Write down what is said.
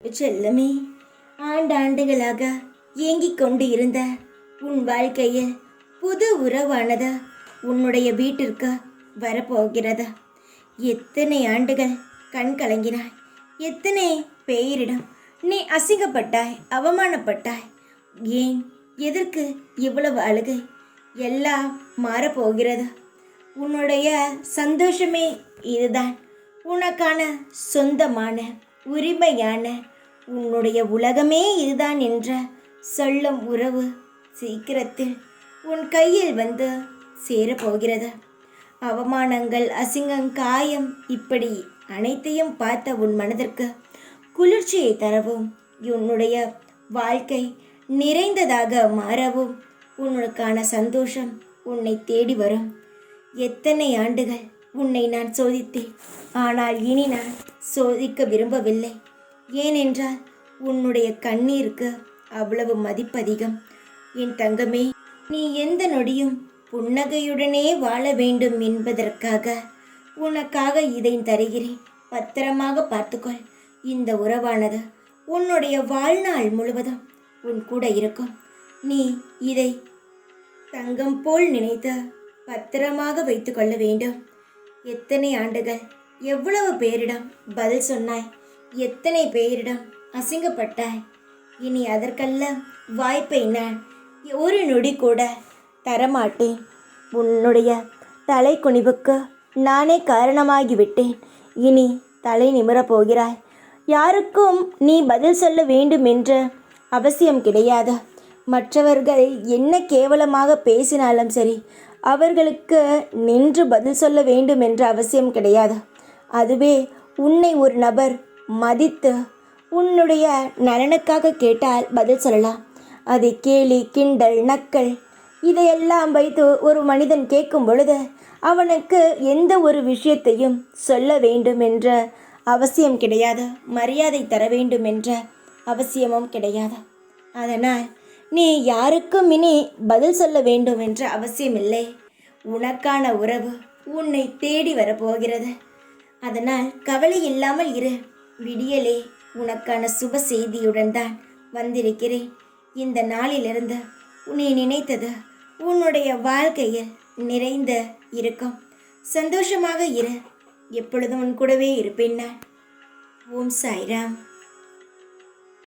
செல்லமே, ஆண்டாண்டுகளாக ஏங்கிக் கொண்டு இருந்த உன் வாழ்க்கையில் புது உறவானது உன்னுடைய வீட்டிற்கு வரப்போகிறது. எத்தனை ஆண்டுகள் கண் கலங்கினாய், எத்தனை பேரிடம் நீ அசிங்கப்பட்டாய், அவமானப்பட்டாய். ஏன், எதற்கு இவ்வளவு அழுகை? எல்லாம் மாறப்போகிறது. உன்னுடைய சந்தோஷமே இதுதான். உனக்கான சொந்தமான உரிமையான உன்னுடைய உலகமே இதுதான் என்ற சொல்லும் உறவு சீக்கிரத்தில் உன் கையில் வந்து சேரப்போகிறது. அவமானங்கள், அசிங்கம், காயம், இப்படி அனைத்தையும் பார்த்த உன் மனதிற்கு குளிர்ச்சியை தரவும், உன்னுடைய வாழ்க்கை நிறைந்ததாக மாறவும், உன்னுக்கான சந்தோஷம் உன்னை தேடி வரும். எத்தனை ஆண்டுகள் உன்னை நான் சோதித்தேன், ஆனால் இனி நான் சோதிக்க விரும்பவில்லை. ஏனென்றால் உன்னுடைய கண்ணீருக்கு அவ்வளவு மதிப்பதிகம். என் தங்கமே, நீ எந்த நொடியும் புன்னகையுடனே வாழ வேண்டும் என்பதற்காக உனக்காக இதை தருகிறேன். பத்திரமாக பார்த்துக்கொள். இந்த உறவானது உன்னுடைய வாழ்நாள் முழுவதும் உன் கூட இருக்கும். நீ இதை தங்கம் போல் நினைத்து பத்திரமாக வைத்து கொள்ள வேண்டும். எத்தனை ஆண்டுகள் எவ்வளவு பேரிடம் பதில் சொன்னாய், எத்தனை பேரிடம் அசிங்கப்பட்டாய். இனி அதற்கெல்லாம் வாய்ப்பை நான் ஒரு நொடி கூட தரமாட்டேன். உன்னுடைய தலை குனிவுக்கு நானே காரணமாகிவிட்டேன். இனி தலை நிமிரப் போகிறாய். யாருக்கும் நீ பதில் சொல்ல வேண்டும் என்ற அவசியம் கிடையாது. மற்றவர்கள் என்ன கேவலமாக பேசினாலும் சரி, அவர்களுக்கு நின்று பதில் சொல்ல வேண்டும் என்ற அவசியம் கிடையாது. அதுவே உன்னை ஒரு நபர் மதித்து உன்னுடைய நலனுக்காக கேட்டால் பதில் சொல்லலாம். அது கேலி, கிண்டல், நக்கல் இதையெல்லாம் வைத்து ஒரு மனிதன் கேட்கும் பொழுது அவனுக்கு எந்த ஒரு விஷயத்தையும் சொல்ல வேண்டும் என்ற அவசியம் கிடையாது. மரியாதை தர வேண்டும் என்ற அவசியமும் கிடையாது. அதனால் நீ யாருக்கும் இனி பதில் சொல்ல வேண்டும் என்ற அவசியமில்லை. உனக்கான உறவு உன்னை தேடி வரப்போகிறது. அதனால் கவலை இல்லாமல் இரு. விடியலே உனக்கான சுப செய்தியுடன் தான் வந்திருக்கிறேன். இந்த நாளிலிருந்து நீ நினைத்தது உன்னுடைய வாழ்க்கையில் நிறைந்த இருக்கும். சந்தோஷமாக இரு. எப்பொழுதும் உன் கூடவே இருப்பேன் நான். ஓம் சாய்ராம்.